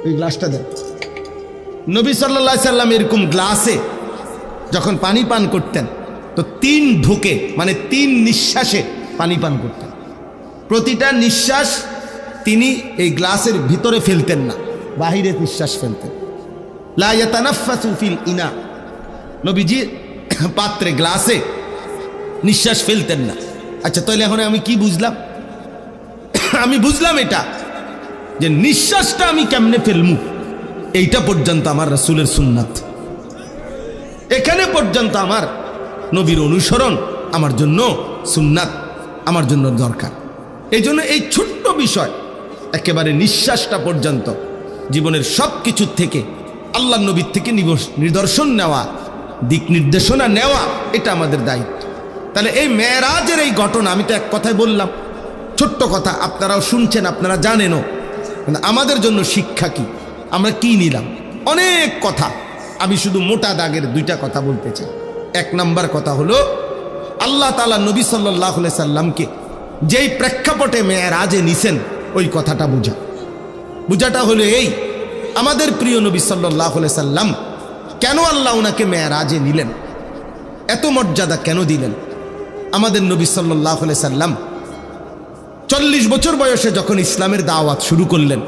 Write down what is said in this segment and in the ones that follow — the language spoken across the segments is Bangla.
ওই গ্লাসটা দেন। নবী সাল্লাল্লাহু আলাইহি সাল্লাম এরকম গ্লাসে যখন পানি পান করতেন তো 3 ঢোকে মানে 3 নিঃশ্বাসে পানি পান করতেন। প্রতিটা নিঃশ্বাস তিনি এই গ্লাসের ভিতরে ফেলতেন না, বাহিরে নিঃশ্বাস ফেলতেন। লা ইয়াতানাফাসু ফিল ইনা, নবীজি পাত্রে গ্লাসে নিঃশ্বাস ফেলতেন না। আচ্ছা তাহলে এখন আমি কি বুঝলাম? আমি বুঝলাম এটা যে নিঃশ্বাসটা আমি কেমনে ফেলমু এইটা পর্যন্ত আমার রাসূলের সুন্নাত, এখানে পর্যন্ত আমার নবীর অনুসরণ আমার জন্য সুন্নাত, আমার জন্য দরকার। এই জন্য এই ছোট্ট বিষয় একেবারে নিঃশ্বাসটা পর্যন্ত জীবনের সব কিছুর থেকে আল্লাহ নবীর থেকে নিদর্শন নেওয়া, দিক নির্দেশনা নেওয়া, এটা আমাদের দায়িত্ব। তাহলে এই মেরাজের এই ঘটনা আমি তো এক কথায় বললাম, ছোট্ট কথা, আপনারাও শুনছেন, আপনারা জানেনও, কিন্তু আমাদের জন্য শিক্ষা কি, আমরা কি নিলাম? অনেক কথা, আমি শুধু মোটা দাগের 2টা কথা বলতে চাই। 1 নাম্বার কথা হলো আল্লাহ তাআলা নবী সাল্লাল্লাহু আলাইহি সাল্লামকে যেই প্রেক্ষাপটে মেরাজে নিছেন ওই কথাটা বুঝাটা হলো এই, আমাদের প্রিয় নবী সাল্লাল্লাহু আলাইহি সাল্লাম কেন আল্লাহ ওনাকে মেরাজে নিলেন, এত মর্যাদা কেন দিলেন? আমাদের নবী সাল্লাল্লাহু আলাইহি সাল্লাম 40 বছর বয়সে যখন ইসলামের দাওয়াত শুরু করলেন,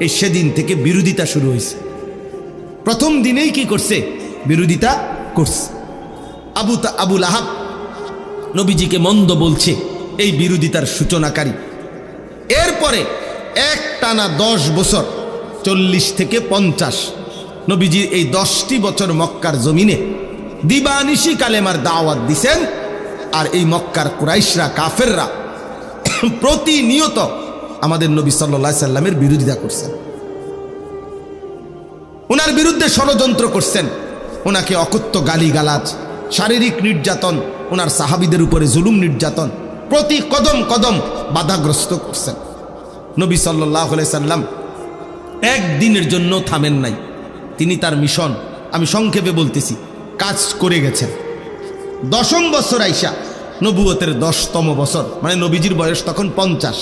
এই সেদিন থেকে বিরোধিতা শুরু হয়েছে। প্রথম দিনেই কি করছে? বিরোধিতা করছে। আবু লাহাব নবীজিকে মন্দ বলছে, এই বিরোধিতার সূচনাকারী। এরপরে একটানা 10 বছর 40 থেকে 50 নবীজির এই 10টি বছর মক্কার জমিনে দিবানিশি কালেমার দাওয়াত দিছেন। আর এই মক্কার কুরাইশরা, কাফেররা প্রতিনিয়ত আমাদের নবী সাল্লাল্লাহু আলাইহি সাল্লামের বিরোধিতা করছেন, ওনার বিরুদ্ধে ষড়যন্ত্র করছেন, ওনাকে অকথ্য গালিগালাজ, শারীরিক নির্যাতন, ওনার সাহাবীদের উপরে জুলুম নির্যাতন প্রতি কদম কদম বাধাগ্রস্ত করছেন। নবী সাল্লাল্লাহু আলাইহি সাল্লাম একদিনের জন্য থামেন নাই। তিনি তার মিশন, আমি সংক্ষেপে বলতেছি, কাজ করে গেছেন। 10ম বছর আইসা নবুয়তের 10তম বছর, মানে নবীজির বয়স তখন 50।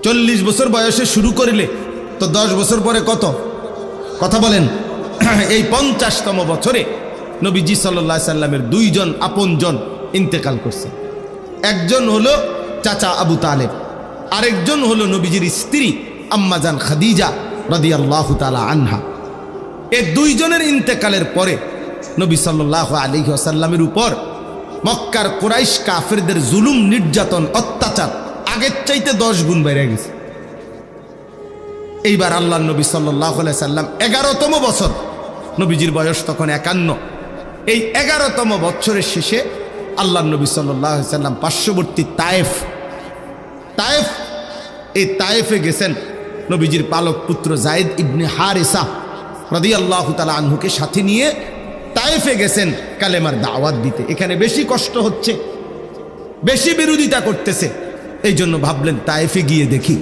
40 বছর বয়সে শুরু করিলে তো 10 বছর পরে কত? কথা বলেন। এই 50তম বছরে নবীজি সাল্লাল্লাহু আলাইহি সাল্লামের 2 জন আপনজন ইন্তেকাল করছে। একজন হলো চাচা আবু তালেব, আরেকজন হলো নবীজির স্ত্রী আম্মাজান খাদিজা রাদিয়াল্লাহু তাআলা আনহা। এই 2 জনের ইন্তেকালের পরে নবী সাল্লাল্লাহু আলাইহি ওয়াসাল্লামের উপর মক্কার কুরাইশ কাফেরদের জুলুম, নির্যাতন, অত্যাচার আগের চাইতে 10 গুণ বেড়ে গেছে। এইবার আল্লাহর নবী সাল্লাল্লাহু আলাইহি সাল্লাম 11তম বছর, নবীজির বয়স তখন 51। এই 11তম বছরের শেষে আল্লাহর নবী সাল্লাল্লাহু আলাইহি সাল্লাম পার্শ্ববর্তী তায়েফ, এই তায়েফে গেছেন নবীজির পালক পুত্র যায়েদ ইবনে হারেসা রাদিয়াল্লাহু তাআলা আনহুকে সাথে নিয়ে তায়েফে গেছেন কালেমার দাওয়াত দিতে। এখানে বেশি কষ্ট হচ্ছে, বেশি বিরোধিতা করতেছে, এই জন্য ভাবলেন তায়েফে গিয়ে দেখি।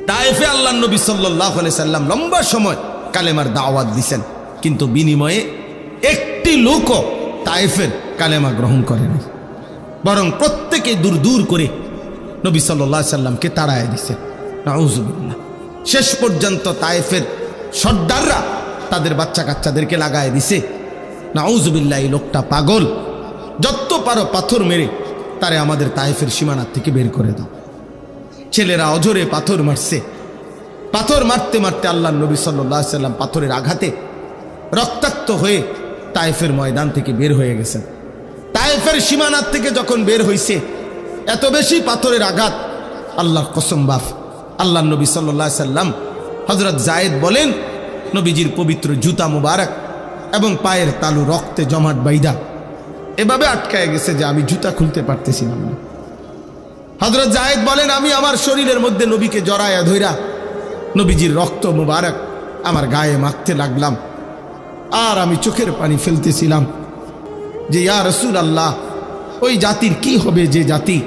তায়েফে আল্লাহর নবী সাল্লাল্লাহু আলাইহি সাল্লাম লম্বা সময় কালেমার দাওয়াত দিছেন, কিন্তু বিনিময়ে একটি লোকও তায়েফের কালেমা গ্রহণ করেনি, বরং প্রত্যেকে দূর দূর করে নবী সাল্লাল্লাহু আলাইহি সাল্লামকে তাড়ায় দিছে। নাউযুবিল্লাহ। শেষ পর্যন্ত তায়েফের সর্দাররা তাদের বাচ্চা কাচ্চাদেরকে লাগায় দিছে। নাউযুবিল্লাহ, এই লোকটা পাগল, যত পারো পাথর মেরে তারে আমাদের তায়েফের সীমানার থেকে বের করে দাও। ছেলেরা অঝরে পাথর মারছে, পাথর মারতে মারতে আল্লাহর নবী সাল্লাল্লাহু আলাইহি সাল্লাম পাথরের আঘাতে রক্তাক্ত হয়ে তায়েফের ময়দান থেকে বের হয়ে গেছেন। তায়েফের সীমানার থেকে যখন বের হইছে, এত বেশি পাথরের আঘাত, আল্লাহর কসম বাপ, আল্লাহর নবী সাল্লাল্লাহু আলাইহি সাল্লাম হযরত যায়েদ বলেন, নবীজির পবিত্র জুতা মুবারক এবং পায়ের তালু রক্তে জমাট বাইদা এভাবে আটকায় গেছে যে আমি জুতা খুলতে পারতেছিলাম না। হযরত যায়েদ বলেন, আমি আমার শরীরের মধ্যে নবীকে জড়ায়া ধইরা নবীজির রক্ত মুবারক আমার গায়ে মাখতে লাগলাম, আর আমি চোখের পানি ফেলতেছিলাম যে ইয়া রাসূলুল্লাহ, ওই জাতির কি হবে যে জাতি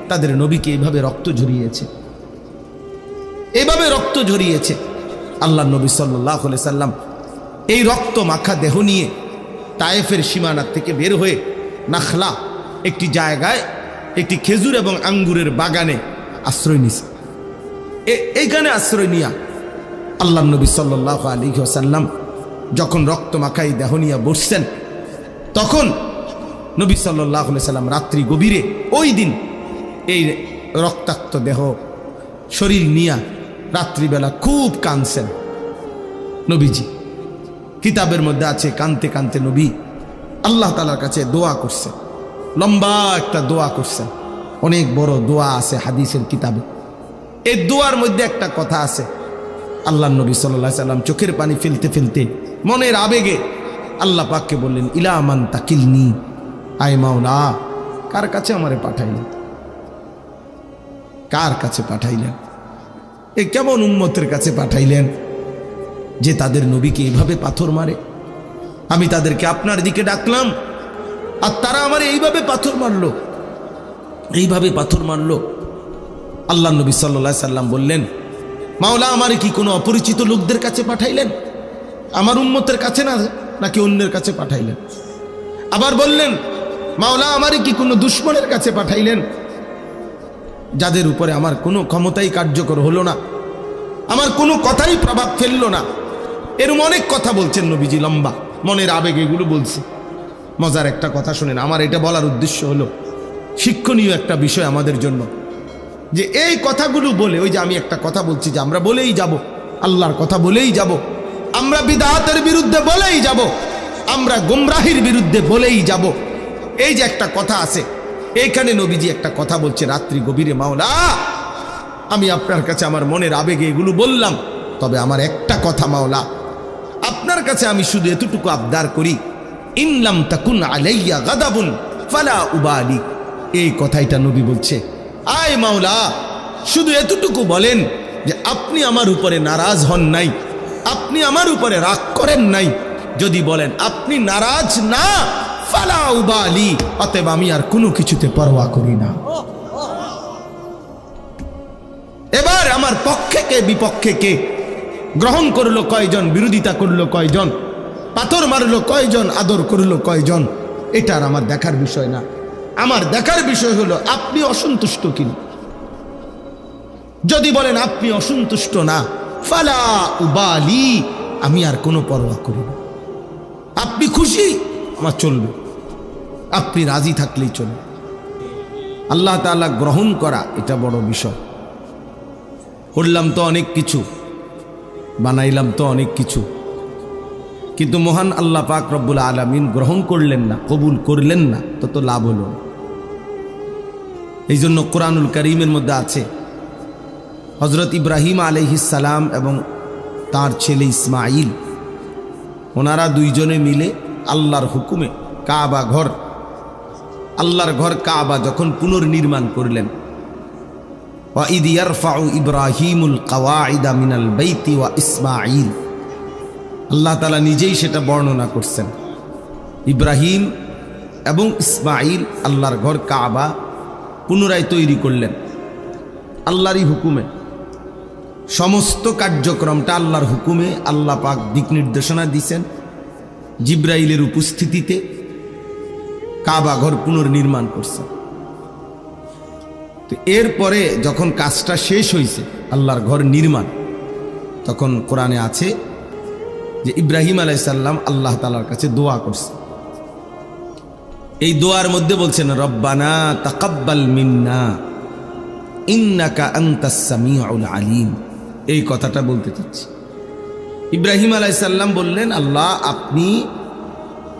তাদের নবীকে এইভাবে রক্ত ঝরিয়েছে, এইভাবে রক্ত ঝরিয়েছে। আল্লাহর নবী সাল্লাল্লাহু আলাইহি সাল্লাম এই রক্ত মাখা দেহ নিয়ে তায়েফের সীমানা থেকে বের হয়ে নাখলা একটি জায়গায়, একটি খেজুর এবং আঙ্গুরের বাগানে আশ্রয় নিছে। এইখানে আশ্রয় নিয়া আল্লাহ নবী সাল্লাল্লাহু আলাইহি ওয়াসাল্লাম যখন রক্ত মাখাই দেহ নিয়ে বসছেন, তখন নবী সাল্লাল্লাহু আলাইহি ওয়াসাল্লাম রাত্রি গভীরে ওই দিন এই রক্তাক্ত দেহ শরীর নিয়ে রাত্রিবেলা খুব কাঁদছেন নবীজি। কিতাবের মধ্যে আছে কাঁদতে কাঁদতে নবী আল্লাহ তাআলার কাছে দোয়া করছেন, লম্বা একটা দোয়া করছেন। অনেক বড় দোয়া আছে হাদিসের কিতাবে। এই দোয়ার মধ্যে একটা কথা আছে, আল্লাহ নবী সাল্লাল্লাহু আলাইহি সাল্লাম চোখের পানি ফেলতে ফেলতে মনের আবেগে আল্লাহ পাককে বললেন, ইলা মান তাকিলনি, আয় মাওলা কার কাছে আমারে পাঠাইলেন, কার কাছে পাঠাইলেন? এ কেমন উম্মতের কাছে পাঠাইলেন যে তাদের নবীকে এইভাবে পাথর মারে? আমি তাদেরকে আপনার দিকে ডাকলাম আর তারা আমার এইভাবে পাথর মারলো, এইভাবে পাথর মারলো। আল্লাহ নবী সাল্লাল্লাহু আলাইহি সাল্লাম বললেন, মাওলা আমারে কি কোনো অপরিচিত লোকদের কাছে পাঠাইলেন? আমার উম্মতের কাছে না, নাকি অন্যের কাছে পাঠাইলেন? আবার বললেন, মাওলা আমারে কি কোনো দুশমনের কাছে পাঠাইলেন, যাদের উপরে আমার কোনো ক্ষমতাই কার্যকর হলো না, আমার কোনো কথাই প্রভাব ফেললো না? এরকম অনেক কথা বলছেন নবীজি, লম্বা মনের আবেগ এগুলো বলছে। মজার একটা কথা শুনেন, আমার এটা বলার উদ্দেশ্য হলো শিক্ষণীয় একটা বিষয় আমাদের জন্য, যে এই কথাগুলো বলে, ওই যে আমি একটা কথা বলছি যে আমরা বলেই যাব, আল্লাহর কথা বলেই যাব, আমরা বিদআতের বিরুদ্ধে বলেই যাব, আমরা গুমরাহির বিরুদ্ধে বলেই যাব। এই যে একটা কথা আছে, এইখানে নবীজি একটা কথা বলছে রাত্রি গভীরে, মাওলা আমি আপনার কাছে আমার মনের আবেগে এগুলো বললাম, তবে আমার একটা কথা মাওলা, আপনার কাছে আমি শুধু এতটুকু আবদার করি, ইনলাম তাকুন আলাইয়া গাদাবুন ফালা উবালি। এই কথাইটা নবী বলছে, আয় মাওলা শুধু এতটুকু বলেন যে আপনি আমার উপরে নারাজ হন নাই, আপনি আমার উপরে রাগ করেন নাই। যদি বলেন আপনি নারাজ না, ফালা উবালি, অতএব আমি আর কোনো কিছুতে পরোয়া করি না। এবার আমার পক্ষে কে বিপক্ষে কে, গ্রহণ করলো কয়জন, বিরোধিতা করলো কয়জন, পাথর মারলো কয়জন, আদর করলো কয়জন, এটা আর আমার দেখার বিষয় না। আমার দেখার বিষয় হলো আপনি অসন্তুষ্ট কিনা। যদি বলেন আপনি অসন্তুষ্ট না, ফালা উবালি, আমি আর কোনো পরোয়া করি না। আপনি খুশি, আমার চলবে, আপনি রাজি থাকলেই চলবে। আল্লাহ তাআলা গ্রহণ করা এটা বড় বিষয়। করলাম তো অনেক কিছু, বানাইলাম তো অনেক কিছু, কিন্তু মহান আল্লাহ পাক রব্বুল আলামিন গ্রহণ করলেন না, কবুল করলেন না, তত লাভ হলো। এই জন্য কোরআনুল কারীমের মধ্যে আছে হযরত ইব্রাহিম আলাইহিস সালাম এবং তার ছেলে ইসমাইল, ওনারা দুইজনে মিলে আল্লাহর হুকুমে কাবা ঘর, আল্লাহর ঘর কাবা যখন পুনর্নির্মাণ করলেন, ওয়া ইদ ইয়ারফাউ ইব্রাহিমুল কাওয়াইদা মিনাল বাইতি ওয়া ইসমাইল, আল্লাহ তাআলা নিজেই সেটা বর্ণনা করছেন। ইব্রাহিম এবং ইসমাইল আল্লাহর ঘর কাবা পুনরায় তৈরি করলেন আল্লাহরই হুকুমে। সমস্ত কার্যক্রমটা আল্লাহর হুকুমে, আল্লাহ পাক দিক নির্দেশনা দিয়েছেন। জিব্রাইলের উপস্থিতিতে কাবা ঘর পুনর্নির্মাণ করছেন। তো এরপরে যখন কাজটা শেষ হয়েছে, আল্লাহর ঘর নির্মাণ, তখন কোরআনে আছে যে ইব্রাহিম আলাইহিস সালাম আল্লাহ তাআলার কাছে দোয়া করছে। এই দোয়ার মধ্যে বলছেন, রব্বানা তাকাব্বাল মিন্না ইন্নাকা আনতাস সামিউল আলিম। এই কথাটা বলতে চাচ্ছি। ইব্রাহিম আলাইহিস সালাম বললেন, আল্লাহ আপনি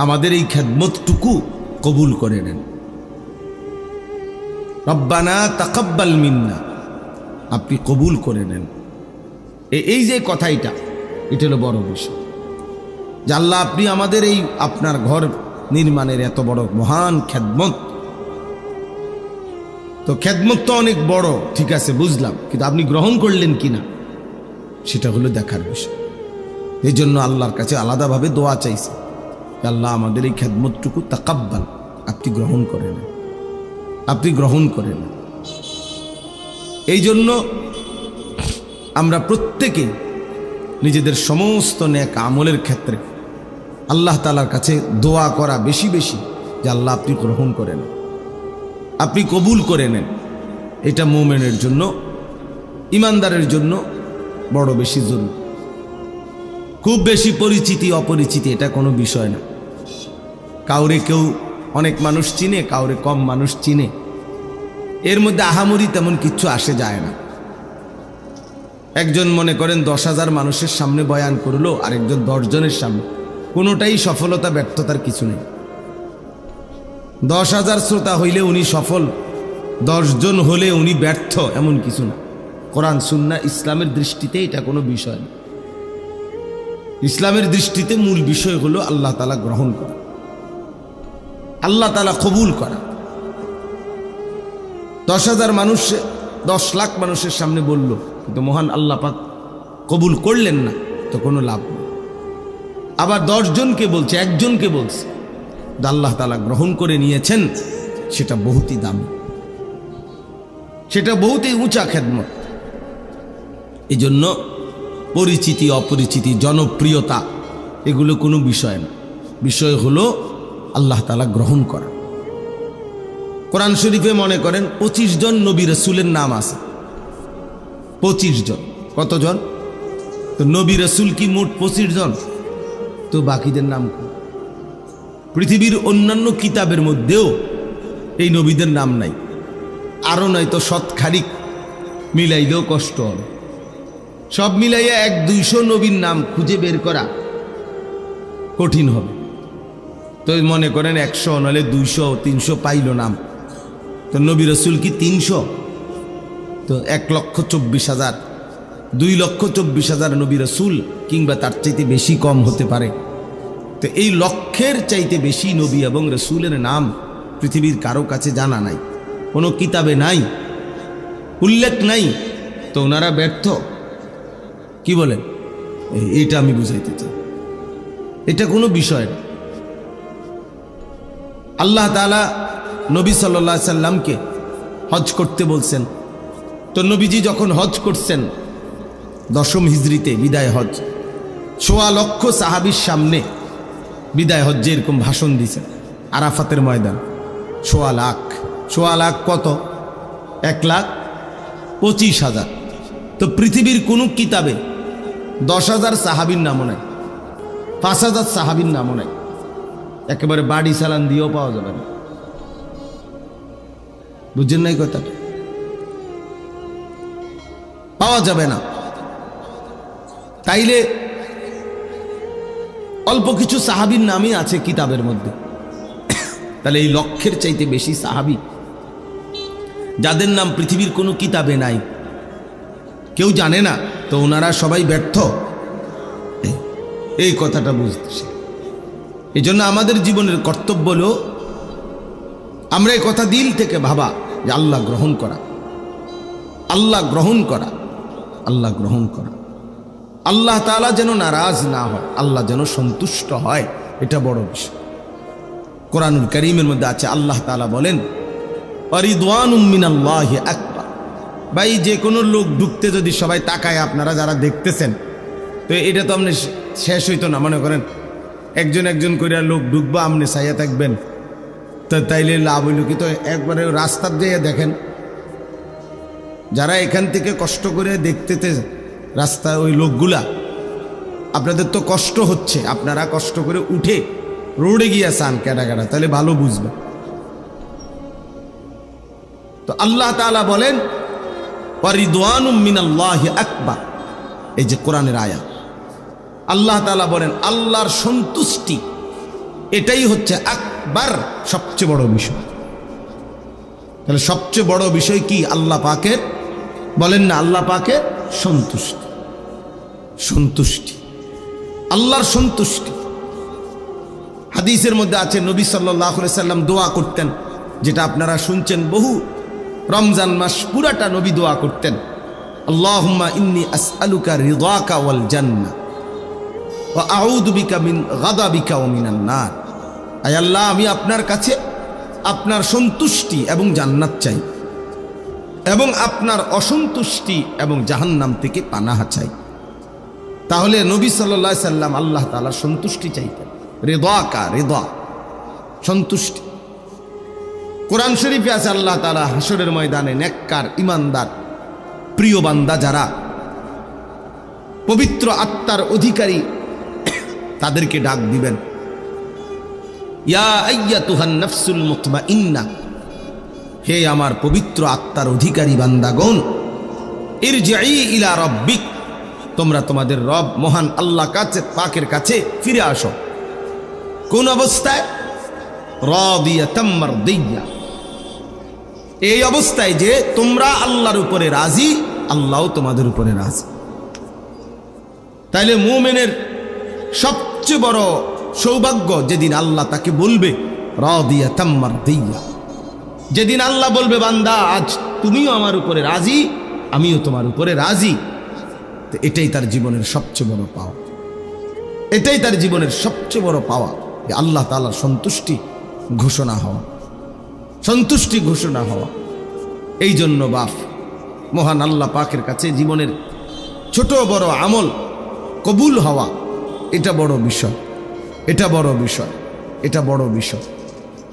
আমাদের এই খেদমতটুকু কবুল করে নেন। রব্বানা তাকাব্বাল মিন্না, আপনি কবুল করে নেন। এই যে কথাইটা, এটা হলো বড় বিষয়, যে আল্লাহ আপনি আমাদের এই আপনার ঘর নির্মাণের এত বড় মহান খেদমত। তো খেদমত তো অনেক বড়, ঠিক আছে বুঝলাম, কিন্তু আপনি গ্রহণ করলেন কিনা সেটা হলো দেখার বিষয়। এই জন্য আল্লাহর কাছে আলাদাভাবে দোয়া চাইছে, আল্লাহ আমাদের এই খেদমতটুকু তাকাব্বাল, আপনি গ্রহণ করে নেন, আপনি গ্রহণ করে নেন। এই জন্য আমরা প্রত্যেকে নিজেদের সমস্ত নেক আমলের ক্ষেত্রে আল্লাহ তাআলার কাছে দোয়া করা বেশি বেশি, যে আল্লাহ আপনি গ্রহণ করে নেন, আপনি কবুল করে নেন। এটা মুমিনের জন্য, ইমানদারের জন্য বড় বেশি জরুরি। খুব বেশি পরিচিতি অপরিচিতি এটা কোনো বিষয় না। কাউরে কেউ অনেক মানুষ চিনে, কাউরে কম মানুষ চিনে, এর মধ্যে আহামরি তেমন কিচ্ছু আসে যায় না। একজন মনে করেন 10,000 মানুষের সামনে বয়ান করলো, আরেকজন 10 জনের সামনে, কোনোটাই সফলতা ব্যর্থতার কিছু নেই। 10,000 শ্রোতা হইলে উনি সফল, 10 জন হলে উনি ব্যর্থ, এমন কিছু না। কোরআন সুন্নাহ ইসলামের দৃষ্টিতে এটা কোনো বিষয় না। ইসলামের দৃষ্টিতে মূল বিষয় হলো আল্লাহ তাআলা গ্রহণ করা, আল্লাহ তাআলা কবুল করা। 10,000 মানুষ 10 লাখ মানুষের সামনে বলল, কিন্তু মহান আল্লাহ পাক কবুল করলেন না, তো কোনো লাভ নেই। আবার 10 জনকে বলছে, একজনকে বলছে, আল্লাহ তাআলা গ্রহণ করে নিয়েছেন, সেটা বহুতই দামি, সেটা বহুতই উঁচা খেদমত। এই জন্য পরিচিতি অপরিচিতি জনপ্রিয়তা এগুলো কোনো বিষয় না, বিষয় হলো আল্লাহ তাআলা গ্রহণ করা। কোরআন শরীফে মনে করেন 25 জন নবী রাসূলের নাম আছে, 25 জন। কতজন? তো নবী রাসূল কি মোট 25 জন? তো বাকিদের নাম কি? পৃথিবীর অন্যান্য কিতাবের মধ্যেও এই নবীদের নাম নাই, আরও নাই তো শতখানিক মিলাইলেও কষ্ট হবে। সব মিলাইয়া 100-200 নবীর নাম খুঁজে বের করা কঠিন হবে। তো মনে করেন 100 নাহলে 200-300 পাইল নাম, তো নবী রাসূল কি 300? তো 1,24,000, 2,24,000 নবী রাসূল, কিংবা তার চাইতে বেশি কম হতে পারে। তো এই লক্ষের চাইতে বেশি নবী এবং রাসূলের নাম পৃথিবীর কারো কাছে জানা নাই, কোনো কিতাবে নাই, উল্লেখ নাই। তো ওনারা ব্যর্থ, কি বলেন? এইটা আমি বুঝাইতে চাই, এটা কোনো বিষয় না। আল্লাহ তাআলা নবী সাল্লাল্লাহু আলাইহি সাল্লামকে হজ করতে বলছেন। তো নবীজি যখন হজ করছেন 10ম হিজরিতে বিদায় হজ, 1.25 লক্ষ সাহাবীর সামনে বিদায় হজ্জে এরকম ভাষণ দিয়েছেন আরাফাতের ময়দান। 1.25 লাখ কত? 1,25,000। তো পৃথিবীর কোনো কিতাবে 10,000 সাহাবীর নামও নাই, 5,000 সাহাবীর নামও নাই, একেবারে বাড়ি চালান দিয়েও পাওয়া যাবে না। বুঝছেন নাই কথাটা? পাওয়া যাবে না। তাইলে অল্প কিছু সাহাবীর নামই আছে কিতাবের মধ্যে, তাহলে এই লক্ষের চাইতে বেশি সাহাবী যাদের নাম পৃথিবীর কোনো কিতাবে নাই, কেউ জানে না, তো ওনারা সবাই ব্যর্থ, এই কথাটা বুঝতেছে। এই জন্য আমাদের জীবনের কর্তব্য হলো আমরা এই কথা দিল থেকে ভাবা যে আল্লাহ গ্রহণ করা, আল্লাহ গ্রহণ করা, আল্লাহ গ্রহণ করা। আল্লাহ তাআলা যেন নারাজ না হয়, আল্লাহ যেন সন্তুষ্ট হয়, এটা বড় বিষয়। কোরআনুল কারীমের মধ্যে আছে, আল্লাহ তাআলা বলেন ওয়ারিদওয়ানুম মিনাল্লাহি আকবার। ভাই, যে কোনো লোক ঢুকতে যদি সবাই তাকায়, আপনারা যারা দেখতেছেন, তো এটা তো আপনি শেষ হইতো না। মনে করেন একজন একজন করে লোক ঢুকবো, আপনি চাইয়া থাকবেন, তো তাইলে লাভ হইল কি? তো একবারে রাস্তার যাইয়া দেখেন, যারা এখান থেকে কষ্ট করে দেখতে রাস্তা, ওই লোকগুলা, আপনাদের তো কষ্ট হচ্ছে, আপনারা কষ্ট করে উঠে রোডে গিয়া চান কেডা কেডা, তাহলে ভালো বুঝবে। তো আল্লাহ তাআলা বলেন ওয়ারিদওয়ানুম মিনাল্লাহি আকবার, এই যে কোরআনের আয়াত, আল্লাহ তাআলা বলেন আল্লাহর সন্তুষ্টি এটাই হচ্ছে আকবার, সবচেয়ে বড় বিষয়। তাহলে সবচেয়ে বড় বিষয় কি? আল্লাহ পাকের, বলেন না, আল্লাহ পাকের সন্তুষ্টি, সন্তুষ্টি, আল্লাহর সন্তুষ্টি। হাদিসের মধ্যে আছে নবী সাল্লাল্লাহু আলাইহি সাল্লাম দোয়া করতেন, যেটা আপনারা শুনছেন, বহু রমজান মাস পুরাটা নবী দোয়া করতেন, আল্লাহুম্মা ইন্নী আসআলুকা রিদাকা ওয়াল জান্নাহ ওয়া আউযু বিকা মিন গাদাবিকা ওয়া মিনান নার। আয় আল্লাহ, আমি আপনার কাছে আপনার সন্তুষ্টি এবং জান্নাত চাই, এবং আপনার অসন্তুষ্টি এবং জাহান্নাম থেকে পানাহা চাই। তাহলে নবী সাল্লাল্লাহু আলাইহি সাল্লাম আল্লাহ তাআলার সন্তুষ্টি চাইতেন, রিদাকা, রিদা, সন্তুষ্টি। কোরআন শরীফে আছে আল্লাহ তাআলা হাসরের ময়দানে নেককার, ইমানদার, প্রিয় বান্দা যারা, পবিত্র আত্মার অধিকারী তাদেরকে ডাক দিবেন, ইয়া আইয়াতুহান নাফসুল মুতমাইন্নাহ, হে আমার পবিত্র আত্মার অধিকারী বান্দাগণ, ইরজিই ইলা রাব্বিক, তোমরা তোমাদের রব মহান আল্লাহ কাছে পাকের কাছে ফিরে আসো। কোন অবস্থায়? রাদিয়াতাম মারদিয়া, এই অবস্থায় যে তোমরা আল্লাহর উপরে রাজি, আল্লাহও তোমাদের উপরে রাজি। তাইলে মুমিনের সবচেয়ে বড় সৌভাগ্য যেদিন আল্লাহ তাকে বলবে রাদিয়াতাম মারদিয়া, যেদিন আল্লাহ বলবে বান্দা আজ তুমিও আমার উপরে রাজি, আমিও তোমার উপরে রাজি। তো এটাই তার জীবনের সবচেয়ে বড় পাওয়া, এটাই তার জীবনের সবচেয়ে বড় পাওয়া, যে আল্লাহ তাআলার সন্তুষ্টি ঘোষণা হওয়া, সন্তুষ্টি ঘোষণা হওয়া। এই জন্য বাপ মহান আল্লাহ পাকের কাছে জীবনের ছোট বড় আমল কবুল হওয়া, এটা বড় বিষয়, এটা বড় বিষয়, এটা বড় বিষয়।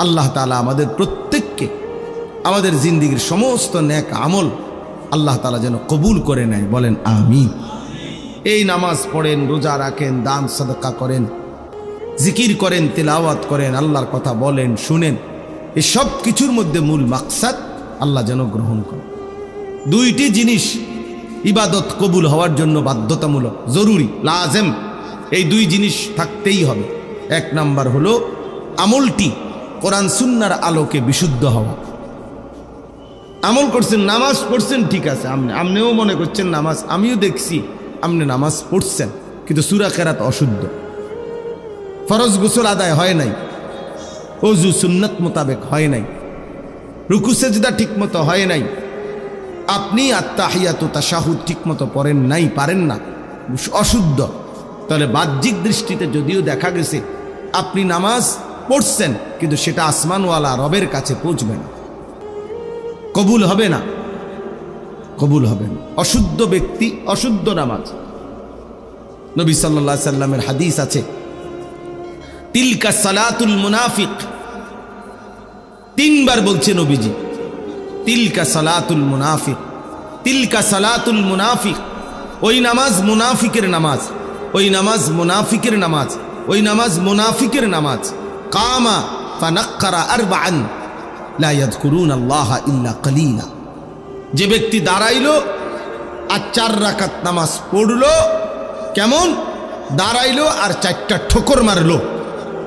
আল্লাহ তাআলা আমাদের প্রত্যেককে আমাদের জিন্দেগীর সমস্ত নেক আমল আল্লাহ তাআলা যেন কবুল করে নেয়, বলেন আমিন। এই নামাজ পড়েন, রোজা রাখেন, দান সাদকা করেন, জিকির করেন, তিলাওয়াত করেন, আল্লাহর কথা বলেন, শুনেন, এই সব কিছুর মধ্যে মূল মাকসাদ আল্লাহ যেন গ্রহণ করে। দুইটি জিনিস ইবাদত কবুল হওয়ার জন্য বাধ্যতামূলক, জরুরি, লাজেম, এই দুই জিনিস থাকতেই হবে। এক নাম্বার হলো আমলটি কোরআন সুন্নাহর আলোকে বিশুদ্ধ হওয়া। আমল করছেন, নামাজ পড়ছেন, ঠিক আছে, আপনিও মনে করছেন নামাজ, আমিও দেখছি আপনি নামাজ পড়ছেন, কিন্তু সূরা কেরাত অশুদ্ধ, ফরজ গোসল আদায় হয় নাই, ওযু সুন্নাত মোতাবেক হয় নাই, রুকু সেজদা ঠিক মতো হয় নাই, আপনি আত্তাহিয়াতু তাশাহুদ ঠিক মতো পড়েন নাই, পারেন না, অশুদ্ধ। তাহলে বাহ্যিক দৃষ্টিতে যদিও দেখা গেছে আপনি নামাজ পড়ছেন, কিন্তু সেটা আসমানওয়ালা রবের কাছে পৌঁছবে না, কবুল হবে না, কবুল হবে না। অশুদ্ধ ব্যক্তি, অশুদ্ধ নামাজ। নবী সাল্লাল্লাহু আলাইহি সাল্লামের হাদিস আছে, তিলকা সালাতুল মুনাফিক, তিনবার বলছে নবীজি, তিলকা সালাতুল মুনাফিক, তিলকা সালাতুল মুনাফিক, ওই নামাজ মুনাফিকের নামাজ, ওই নামাজ মুনাফিকের নামাজ, ওই নামাজ মুনাফিকের নামাজ। কামা ফানাক্কারা আরবাআন লা ইয়াযকুরুনাল্লাহা ইল্লা কালিলা, যে ব্যক্তি দাঁড়াইলো আর 4 রাকাত নামাজ পড়লো, কেমন দাঁড়াইলো আর 4টা ঠোকর মারলো,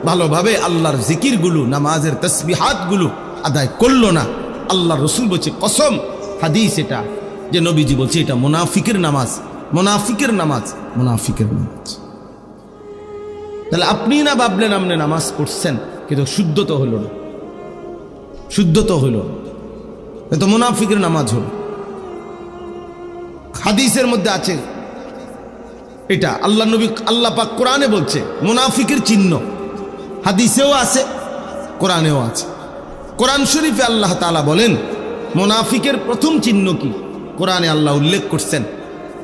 ভালোভাবে আল্লাহর জিকিরগুলো, নামাজের তসবিহাতগুলো আদায় করলো না, আল্লাহ রসুল বলছে, কসম, হাদিস এটা, যে নবীজি বলছে এটা মুনাফিকের নামাজ, মুনাফিকের নামাজ, মুনাফিকের নামাজ। তাহলে আপনি না ভাবলেন আপনি নামাজ পড়ছেন, কিন্তু শুদ্ধ তো হলো না, শুদ্ধ তো হলো, এ তো মুনাফিকের নামাজ হলো। হাদিসের মধ্যে আছে এটা, আল্লাহ নবী, আল্লাহ পাক কোরআনে বলছে মুনাফিকের চিহ্ন, হাদিসেও আছে, কোরআনেও আছে। কোরআন শরীফে আল্লাহ তাআলা বলেন মুনাফিকের প্রথম চিহ্ন কি, কোরআনে আল্লাহ উল্লেখ করছেন,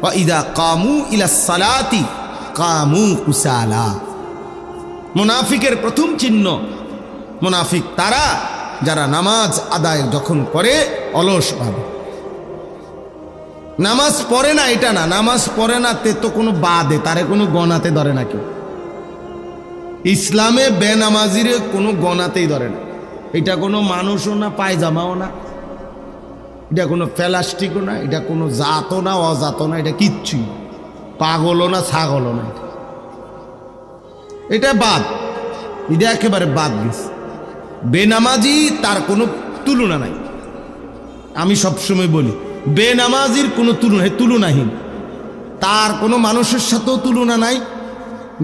ওয়া ইযা কামু ইলাস সালাতি কামু কুসালা। মুনাফিকের প্রথম চিহ্ন, মুনাফিক তারা যারা নামাজ আদায় যখন করে অলস ভাবে, নামাজ পড়ে না, এটা না, নামাজ পড়ে না তে তো কোনো বাদে, তারে কোনো গণাতে ধরে না কেউ, ইসলামে বেনামাজিরে কোনো গণাতেই ধরে না। এটা কোনো মানুষও না, পায়জামাও না, এটা কোনো প্লাস্টিকও না, এটা কোনো জাতও না, অজাতও না, এটা কিচ্ছুই, পাগলও না, ছাগলও না, এটা বাদ, এটা একেবারে বাদ গেছে। বেনামাজি তার কোনো তুলনা নাই। আমি সবসময় বলি বেনামাজির কোনো তুলনাহীন, তার কোনো মানুষের সাথেও তুলনা নাই,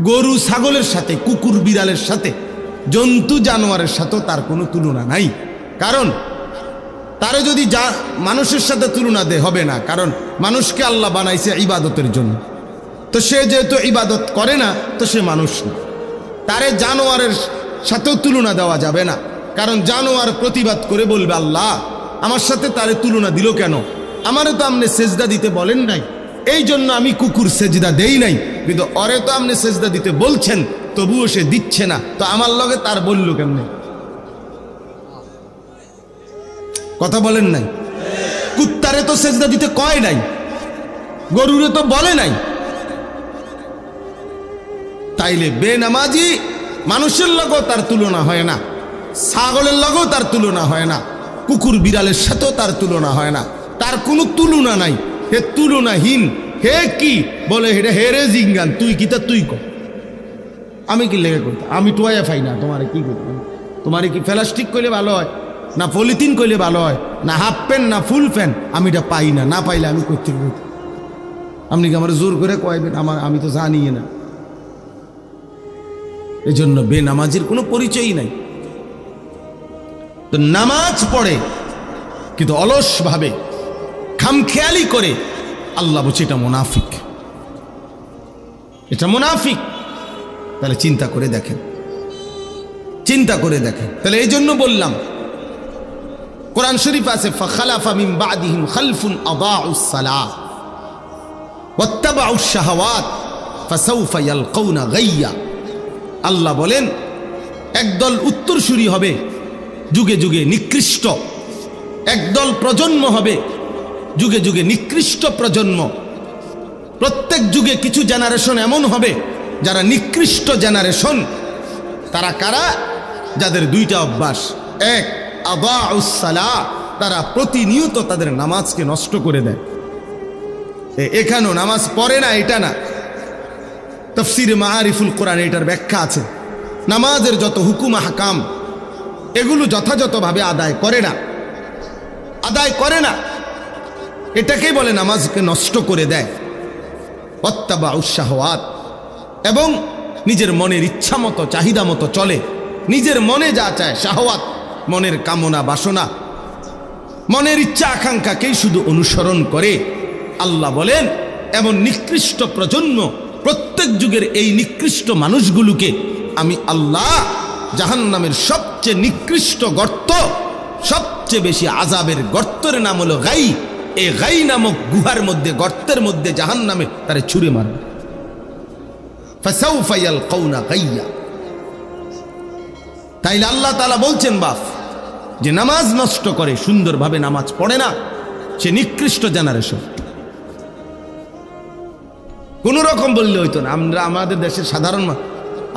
গরু ছাগলের সাথে, কুকুর বিড়ালের সাথে, জন্তু জানোয়ারের সাথেও তার কোনো তুলনা নাই। কারণ তারে যদি মানুষের সাথে তুলনা হবে না, কারণ মানুষকে আল্লাহ বানাইছে ইবাদতের জন্য, তো সে যেহেতু ইবাদত করে না, তো সে মানুষ না। তারে জানোয়ারের সাথেও তুলনা দেওয়া যাবে না, কারণ জানোয়ার প্রতিবাদ করে বলবে আল্লাহ আমার সাথে তারে তুলনা দিল কেন, আমারে তো আপনি সেজদা দিতে বলেন নাই, এই জন্য আমি কুকুর সেজদা দেই নাই, কিন্তু অরে তো আপনি সেজদা দিতে বলছেন, তবুও সে দিচ্ছে না, তো আমার লগে তার বলল কেমনে? কথা বলেন নাই? কুত্তারে তো সেজদা দিতে কয় নাই, গরুরে তো বলে নাই, তাইলে বেনামাজি মানুষের লগেও তার তুলনা হয় না, ছাগলের লগেও তার তুলনা হয় না, কুকুর বিড়ালের সাথেও তার তুলনা হয় না, তার কোনো তুলনা নাই। হে তুলনাহীন, হে কি বলে হেরে হেরে জিঙ্গান, তুই কি তা তুই কর। আমি কি লেগে করতাম? আমি টোয়া পাই না, তোমারে কি করতাম? তোমারে কি প্লাস্টিক করলে ভালো হয়, না পলিথিন করলে ভালো হয়, না হাফ প্যান্ট, না ফুল প্যান্ট? আমি এটা পাই না, না পাইলে আমি করতে পারি। আপনি কি আমার জোর করে কয়বেন? আমি তো জানি না। এই জন্য বেনামাজির কোনো পরিচয়ই নাই। তো নামাজ পড়ে কিন্তু অলস ভাবে, খামখেয়ালি করে, আল্লাহ বলছে এটা মুনাফিক, এটা মুনাফিক। তাহলে চিন্তা করে দেখেন, চিন্তা করে দেখেন। তাহলে এই জন্য বললাম, কোরআন শরীফ আছে ফাখালাফা মিন বাদিহিম খালফুন আদাউস সালাহ ওয়াত্তাবাউশ শাহাওয়াত ফাসাউফা ইয়ালকাউনা গাইয়া। আল্লাহ বলেন একদল উত্তরসূরি হবে যুগে যুগে নিকৃষ্ট, একদল প্রজন্ম হবে যুগে যুগে নিকৃষ্ট প্রজন্ম। প্রত্যেক যুগে কিছু জেনারেশন এমন হবে যারা নিকৃষ্ট জেনারেশন। তারা কারা? যাদের দুইটা অভ্যাস, এক আদাউস সালাহ, তারা প্রতিনিয়ত তাদের নামাজকে নষ্ট করে দেয়। এখানেও নামাজ পড়ে না, এটা না, তাফসীরে মাআরিফুল কোরআন এটার ব্যাখ্যা আছে। নামাজের যত হুকুম আহকাম এগুলো যথাযথভাবে আদায় করে না, আদায় করে না, এটাকেই বলে নামাজকে নষ্ট করে দেয়। ওয়াত্তাবাউশ শাহাওয়াত, এবং নিজের মনের ইচ্ছা মতো চাহিদা মতো চলে, নিজের মনে যা চায়, শাহওয়াত মনের কামনা বাসনা, মনের ইচ্ছা আকাঙ্ক্ষাকেই শুধু অনুসরণ করে। আল্লাহ বলেন এমন নিকৃষ্ট প্রজন্ম, প্রত্যেক যুগের এই নিকৃষ্ট মানুষগুলোকে আমি আল্লাহ জাহান্নামের সবচেয়ে নিকৃষ্ট গর্ত, সবচেয়ে বেশি আযাবের গর্তের নাম হলো গাই। এই গাই নামক গুহার মধ্যে, গর্তের মধ্যে জাহান্নামে তারে ছুঁড়ে মারবে। ফাসাউফা ইয়ালকাউনা গাইয়া। তাইলে আল্লাহ তাআলা বলছেন বাপ, যে নামাজ নষ্ট করে, সুন্দরভাবে নামাজ পড়ে না, সে নিকৃষ্ট জেনারেশন। কোন রকম বললে হইতো না। আমরা আমাদের দেশের সাধারণ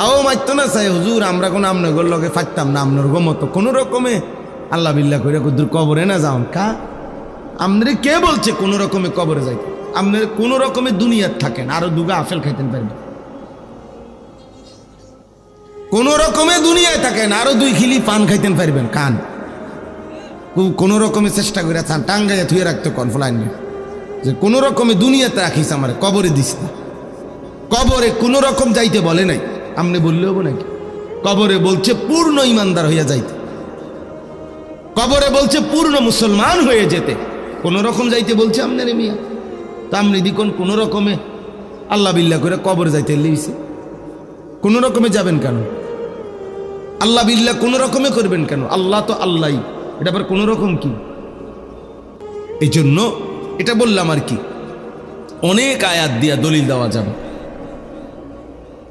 আও মাইতো না চাই হুজুর, আমরা কোনো আপনার লগে ফাটতাম না, আপনার গমতো কোনো রকমে আল্লাহ বিল্লাহ করে কুদুর কবরে না যাও কা। আপনার কে বলছে কোন রকমে কবরে যাইতে? আপনার কোন রকমে দুনিয়ার থাকেন, আরো দুগা আপেল খাইতেন পারবেন। কোন রকমে দুনিয়ায় থাকেন, আরো 2 খিলি পান খাইতেন পারবেন। কান কোন রকমে চেষ্টা করে টাঙ্গাইয়া থুয়ে রাখতো কনফলাইন, যে কোন রকমে দুনিয়াতে রাখিস, আমার কবরে দিস না। কবরে কোন রকম যাইতে বলে নাই, আপনি বললে হবো নাকি? কবরে বলছে পূর্ণ ইমানদার হইয়া যাইতে, কবরে বলছে পূর্ণ মুসলমান হয়ে যেতে। কোন রকম যাইতে বলছে আপনার মিয়া? তা আপনি দিকন কোন রকমে আল্লাহ বিল্লাহ করে কবরে যাইতে লিখছে, কোন রকমে যাবেন কেন? আল্লাহ বিল্লাহ কোন রকমে করবেন কেন? আল্লাহ তো আল্লাহই, এটা আবার কোন রকম কি? এই জন্য এটা বললাম আর কি, অনেক আয়াত দিয়া দলিল দেওয়া যাবে,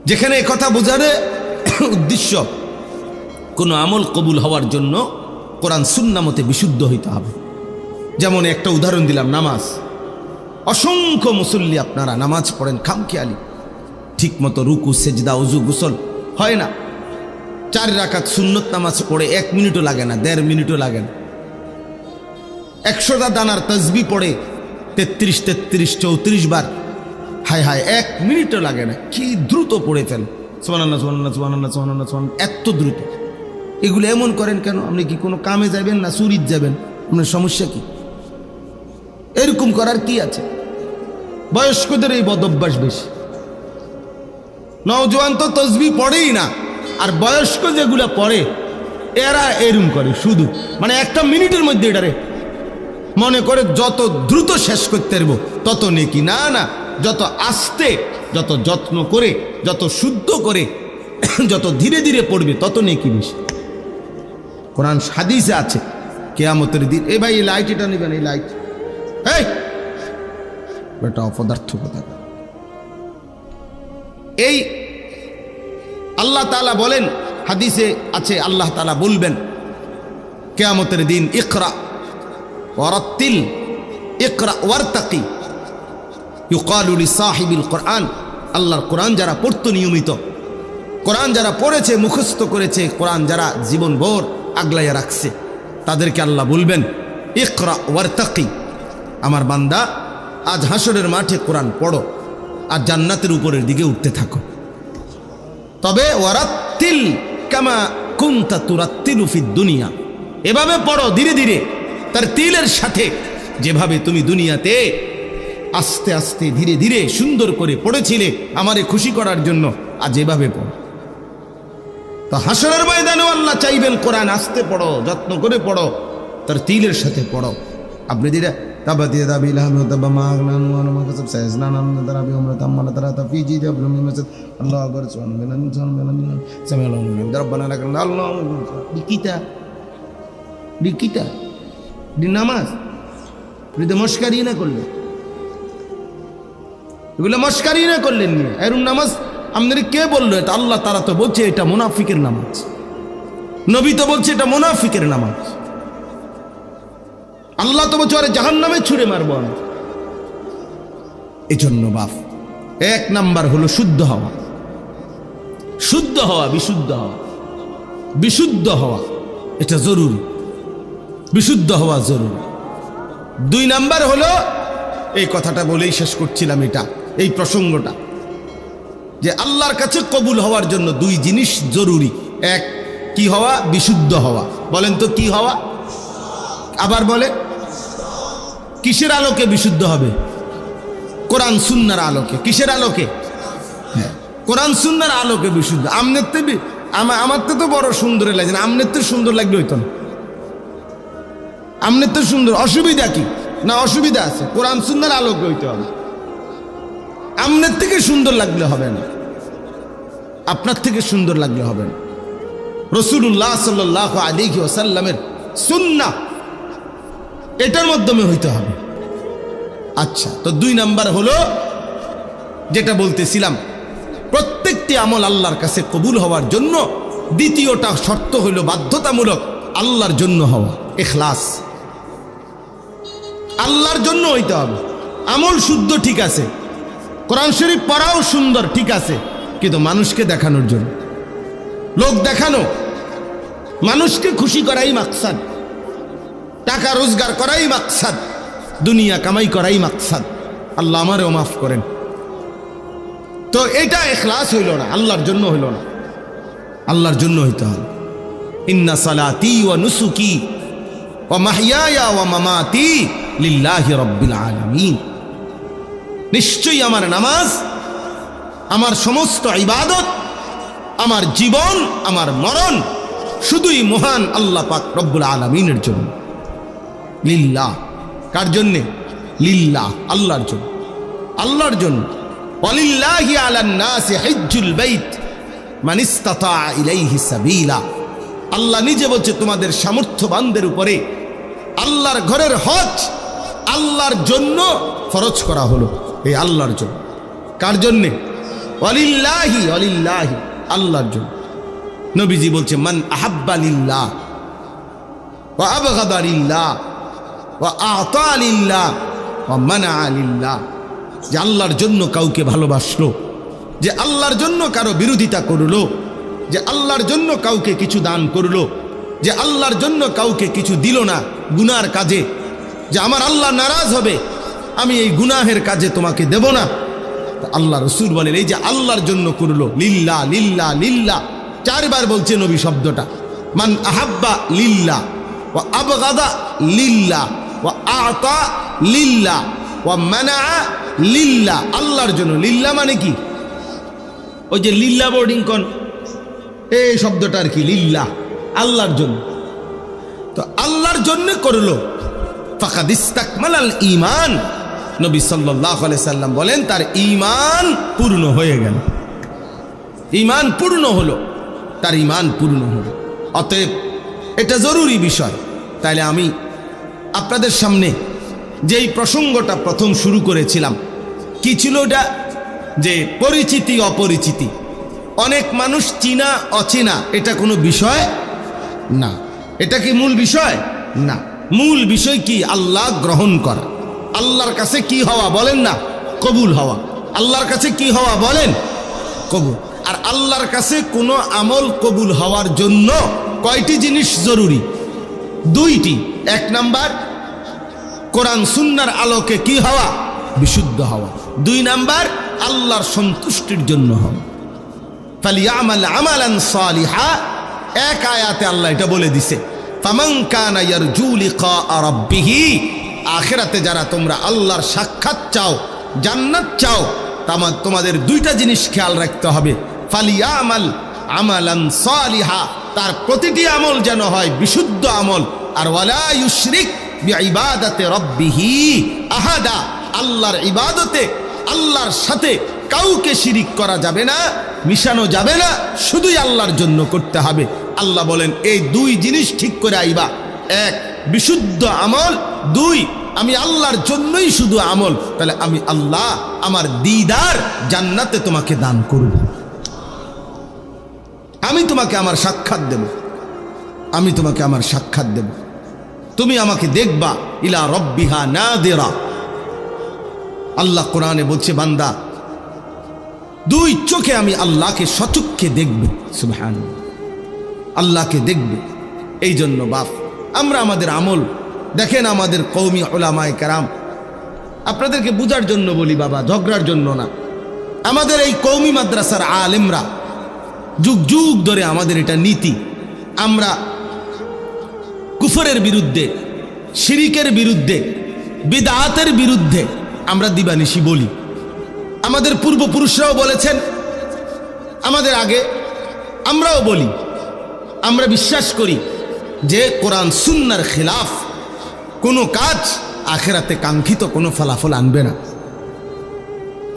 যেখানে কথা বোঝার উদ্দেশ্য কোনো আমল কবুল হওয়ার জন্য কোরআন সুন্নাহ মতে বিশুদ্ধ হইতে হবে। যেমন একটা উদাহরণ দিলাম, নামাজ। অসংখ্য মুসল্লি আপনারা নামাজ পড়েন খামখেয়ালি, ঠিক মতো রুকু সেজদা ওযু গোসল হয় না। 4 রাকাত সুন্নত নামাজ পড়ে 1 মিনিটও লাগে না, 1.5 মিনিটও লাগে না। 100টা দানার তাসবিহ পড়ে 33, 34 বার, হায় হায় 1 মিনিটও লাগে না। কি দ্রুত পড়ে ফেল, সুবহানাল্লাহ সুবহানাল্লাহ সুবহানাল্লাহ সুবহানাল্লাহ সুবহানাল্লাহ, এত দ্রুত। এগুলো এমন করেন কেন? আপনি কি কোনো কামে যাবেন না চুরিত যাবেন? আপনার সমস্যা কি? এরকম করার কি আছে? বয়স্কদের এই বদভ্যাস বেশি। নওজোয়ান তো তাসবিহ পড়েই না, আর বয়স্ক যেগুলা পড়ে এরা এরকম করে শুধু, মানে 1 মিনিটের মধ্যে এটারে মনে করে যত দ্রুত শেষ করতে পারবো তত নেকি। না না, যত আস্তে, যত যত্ন করে, যত শুদ্ধ করে, যত ধীরে ধীরে পড়বে তত নেকি বেশি। কোরআন হাদিসে আছে কিয়ামতের দিন, এই ভাই এই লাইট এটা নেবেন, এই লাইট, এই বেটা অপদার্থ কথা। এই আল্লাহ তাআলা বলেন, হাদিসে আছে আল্লাহ তাআলা বলবেন কিয়ামতের দিন, ইকরা ওয়ারাত্তিল ইকরা ওয়ারতাকি ইউকালু লিসাহিবিল কোরআন। আল্লাহর কোরআন যারা পড়তো নিয়মিত, কোরআন যারা পড়েছে, মুখস্থ করেছে, কোরআন যারা জীবনভর আগলাইয়া রাখছে, তাদেরকে আল্লাহ বলবেন ইকরা ওয়ারতাকি, আমার বান্দা আজ হাসরের মাঠে কোরআন পড়ো আর জান্নাতের উপরের দিকে উঠতে থাকো। তবে ওয়ারাত্তিল কামা কুনতা তুরাত্তিলু ফিদ দুনিয়া, এভাবে পড়ো ধীরে ধীরে, তার তিলের সাথে, যেভাবে তুমি দুনিয়াতে আস্তে আস্তে ধীরে ধীরে সুন্দর করে পড়েছিলে আমারে খুশি করার জন্য, আজ এভাবে পড়ো। তো হাসরের ময়দানেও আল্লাহ চাইবেন কোরআন আস্তে পড়ো, যত্ন করে পড়ো, তার তিলের সাথে পড়ো। আপনি ধীরে তাবাতি দাবি লাহু তাবামা আগনান ওয়া মা কাসাব সাইজনান তারাবি উমরাতাম মানা তারাতা ফি জিদাবলুম মাসাদ আল্লাহু আকবার সুবহানাল্লাহ সামিআল্লাহু রাব্বানা লাকাল আল্লাহু দিকিতা দিকিতা দি নামাজ যদি মস্কারি না করলে, এগুলো মস্কারি না করলেন নিয়ে এরকম নামাজ আপনাদের কে বললো? এটা আল্লাহ তারা তো বলছে এটা মুনাফিকের নামাজ, নবী তো বলছে এটা মুনাফিকের নামাজ, আল্লাহ তো বলছে আরে জাহান্নামে ছুঁড়ে মারবো আমি। এই জন্য বাপ, এক নাম্বার হলো শুদ্ধ হওয়া, শুদ্ধ হওয়া, বিশুদ্ধ হওয়া, বিশুদ্ধ হওয়া এটা জরুরি, বিশুদ্ধ হওয়া জরুরি। 2 নাম্বার হলো, এই কথাটা বলেই শেষ করছিলাম, এটা এই প্রসঙ্গটা, যে আল্লাহর কাছে কবুল হওয়ার জন্য 2 জিনিস জরুরি। এক, কি হওয়া? বিশুদ্ধ হওয়া। বলেন তো কি হওয়া? আবার বলে, কিসের আলোকে বিশুদ্ধ হবে? কোরআন সুন্নাহর আলোকে। কিসের আলোকে? হ্যাঁ, কোরআন সুন্নাহর আলোকে বিশুদ্ধ। আমার তো বড় সুন্দর লাগে না, আমনের তো সুন্দর লাগলে হইতো না, আমনের তো সুন্দর, অসুবিধা কি? না অসুবিধা আছে, কোরআন সুন্নাহর আলোকে হইতে হবে। আমনের থেকে সুন্দর লাগলে হবে না, আপনার থেকে সুন্দর লাগলে হবে না। রাসূলুল্লাহ সাল্লাল্লাহু আলাইহি ওয়াসাল্লামের সুন্নাহ এটার মাধ্যমে হইতে হবে। আচ্ছা, তো 2 নাম্বার হলো যেটা বলতেছিলাম, প্রত্যেকটি আমল আল্লাহর কাছে কবুল হওয়ার জন্য দ্বিতীয়টা শর্ত হইল বাধ্যতামূলক আল্লাহর জন্য হওয়া, ইখলাস। আল্লাহর জন্য হইতে হবে। আমল শুদ্ধ ঠিক আছে, কোরআন শরীফ পড়াও সুন্দর ঠিক আছে, কিন্তু মানুষকে দেখানোর জন্য, লোক দেখানো, মানুষকে খুশি করাই মাকসাদ, টাকা রোজগার করাই মাকসাদ, দুনিয়া কামাই করাই মাকসাদ। আল্লাহ আমারেও মাফ করেন। তো এটা ইখলাস হইল না, আল্লাহর জন্য হইল না, আল্লাহর জন্য হইতে হবে। ইন্না সালাতি ওয়া নুসুকি ওয়া মাহইয়ায়া ওয়া মামাতি লিল্লাহি রাব্বিল আলামিন, নিশ্চয়ই আমার নামাজ, আমার সমস্ত ইবাদত, আমার জীবন, আমার মরণ শুধুই মহান আল্লাহ পাক রব্বুল আলামিনের জন্য। লিল্লাহ, কার জন্যে? লিল্লাহ, আল্লাহর জন্য, আল্লাহর জন্য। ওয়ালিল্লাহি আলান নাসি হিজ্জুল বাইত মান ইসতাতা ইলাইহি সাবিলা, আল্লাহ নিজে বলছে তোমাদের সামর্থ্যবানদের উপরে আল্লাহর ঘরের হজ আল্লাহর জন্য ফরজ করা হলো, এই আল্লাহর জন্য। কার জন্যে? ওয়ালিল্লাহি, ওয়ালিল্লাহি, আল্লাহর জন্য। নবীজি বলছে মান আহাব্বা লিল্লাহ ওয়া আবগাদা লিল্লাহ ওয়া আতা লিল্লাহ ওয়া মানা লিল্লাহ, যে আল্লাহর জন্য কাউকে ভালোবাসলো, যে আল্লাহর জন্য কারো বিরোধিতা করলো, যে আল্লাহর জন্য কাউকে কিছু দান করলো, যে আল্লাহর জন্য কাউকে কিছু দিল না গুনার কাজে, যে আমার আল্লাহ নারাজ হবে, আমি এই গুনাহের কাজে তোমাকে দেব না। আল্লাহ রসুল বলেন এই যে আল্লাহর জন্য করলো, লিল্লাহ লিল্লাহ লিল্লাহ 4 বার বলছে নবী শব্দটা। মান আহাব্বা লিল্লাহ ওয়া আবগাদা লিল্লাহ ওয়া আতা লিল্লাহ ওয়া মানা লিল্লাহ, আল্লাহর জন্য। লিল্লাহ মানে কি? ওই যে লিল্লাহ বোর্ডিং কোন, এই শব্দটা আর কি, লিল্লাহ, আল্লাহর জন্য। তো আল্লাহর জন্য করলো, ফাকাদ ইস্তাকমালাল ঈমান, নবী সাল্লাল্লাহু আলাইহি সাল্লাম বলেন তার ঈমান পূর্ণ হয়ে গেল, ঈমান পূর্ণ হলো, তার ঈমান পূর্ণ হলো। অতএব এটা জরুরি বিষয়। তাইলে আমি আপনাদের সামনে যেই প্রসঙ্গটা প্রথম শুরু করেছিলাম, কি ছিল এটা? যে পরিচিতি অপরিচিতি, অনেক মানুষ চিনা অচেনা, এটা কোনো বিষয় না। এটা কি মূল বিষয়? না। মূল বিষয় কি? আল্লাহ গ্রহণ করা, আল্লাহর কাছে কি হওয়া? বলেন না, কবুল হওয়া। আল্লাহর কাছে কি হওয়া? বলেন, কবুল। আর আল্লাহর কাছে কোনো আমল কবুল হওয়ার জন্য কয়টি জিনিস জরুরি? দুইটি। এক নাম্বার, কোরআন সুন্নাহর আলোকে কি হওয়া? বিশুদ্ধ হওয়া। দুই নাম্বার, আল্লাহর সন্তুষ্টির জন্য হওয়া। ফালিয়ামাল আমালান সালিহা, এক আয়াতে আল্লাহ এটা বলে দিছে, ফামান কানা ইয়ারজু লিকা রাব্বিহি, আখিরাতে যারা তোমরা আল্লাহর সাক্ষাৎ চাও, জান্নাত চাও, তোমাদের দুইটা জিনিস খেয়াল রাখতে হবে। ফালিয়ামাল আমালান সালিহা, তার প্রতিটি আমল যেন হয় বিশুদ্ধ আমল। আর ওয়ালা ইউশরিক বিইবাদাতি রাব্বিহি আহাদা, আল্লাহর ইবাদতে আল্লাহর সাথে কাউকে শিরিক করা যাবে না, মিশানো যাবে না, শুধুই আল্লাহর জন্য করতে হবে। আল্লাহ বলেন এই দুই জিনিস ঠিক করে আইবা। এক, বিশুদ্ধ আমল। দুই, আমি আল্লাহর জন্যই শুধু আমল। তাহলে আমি আল্লাহ আমার দিদার জান্নাতে তোমাকে দান করব, আমি তোমাকে আমার সাক্ষাৎ দেব, আমি তোমাকে আমার সাক্ষাৎ দেব, তুমি আমাকে দেখবা। ইলা রব্বিহা নাদিরা, আল্লাহ কোরআনে বলছে বান্দা দুই চোখে আমি আল্লাহকে সচক্ষে দেখবে। সুবহানাল্লাহ, আল্লাহকে দেখবে। এই জন্য বাপ আমরা আমাদের আমল দেখেন, আমাদের কওমি উলামায়ে কেরাম, আপনাদেরকে বুঝার জন্য বলি বাবা, ঝগড়ার জন্য না। আমাদের এই কওমি মাদ্রাসার আলেমরা যুগ যুগ ধরে আমাদের এটা নীতি, আমরা কুফরের বিরুদ্ধে, শিরিকের বিরুদ্ধে, বিদআতের বিরুদ্ধে আমরা দিবানিশি বলি। আমাদের পূর্বপুরুষরাও বলেছেন, আমাদের আগে আমরাও বলি। আমরা বিশ্বাস করি যে কোরআন সুন্নাহর খিলাফ কোনো কাজ আখিরাতে কাঙ্ক্ষিত কোনো ফলাফল আনবে না,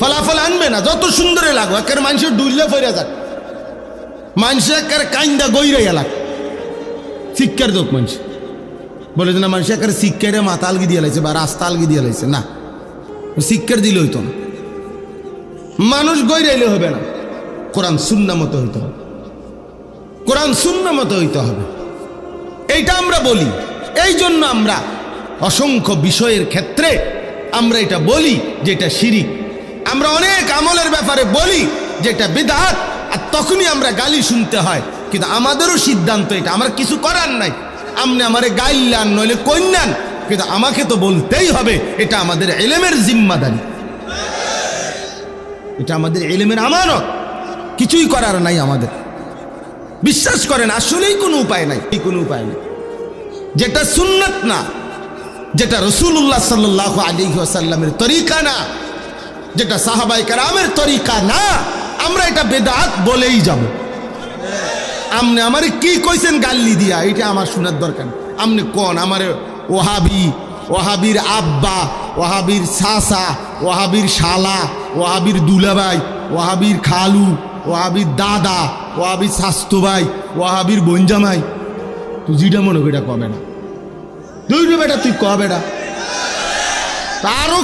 ফলাফল আনবে না। যত সুন্দরে লাগো, একের মানুষের ডুইলে ফেরা যাক, মানুষের একের কাইন্দা গইরে এলাক, শিক্ষার যোগ মানুষ বলে যে না, মানুষ একের শিক্ষারে মাথা আলগি দিয়ে লাইছে বা রাস্তা আলগি দিয়ে লাইছে, না, শিক্ষার দিলে হইতো না, মানুষ গইরাইলে হবে না, কোরআন সুন্নাহ মতো হইতে হবে, কোরআন সুন্নাহ মতো হইতে হবে। এইটা আমরা বলি। এই জন্য আমরা অসংখ্য বিষয়ের ক্ষেত্রে আমরা এটা বলি যে এটা শিরিক। আমরা অনেক আমলের ব্যাপারে বলি যে এটা বিদআত, আর তখনই আমরা গালি শুনতে হয়। কিন্তু আমাদেরও সিদ্ধান্ত এটা, আমার কিছু করার নাই। আপনি আমারে গাইলান নইলে কইনান, কিন্তু আমাকে তো বলতেই হবে। এটা আমাদের ইলমের জিম্মাদারি, এটা আমাদের ইলমের আমানত। কিছুই করার নাই আমাদের। বিশ্বাস করেন আসলেই কোনো উপায় নাই, কোনো উপায় নেই। যেটা সুন্নাত না, যেটা রাসূলুল্লাহ সাল্লাল্লাহু আলাইহি ওয়াসাল্লামের তরিকা না, যেটা সাহাবায়ে কেরামের তরিকা না, আমরা এটা বেদাত বলেই যাব। আপনি আমারে কি কইছেন গাল্লি দিয়া, এটা আমার শোনার দরকার নেই। আপনি কোন আমারে ওহাবি, ওহাবির আব্বা, ওহাবির চাচা, ওহাবির শালা, ওহাবির দুলাভাই, ওহাবির খালু, ওহাবির দাদা, ওহাবির স্বাস্থ্য ভাই, ওহাবির বঞ্জামাই, তুই যেটা মনে করি এটা কবে না, তুই বেটা, তুই কবে না, তারও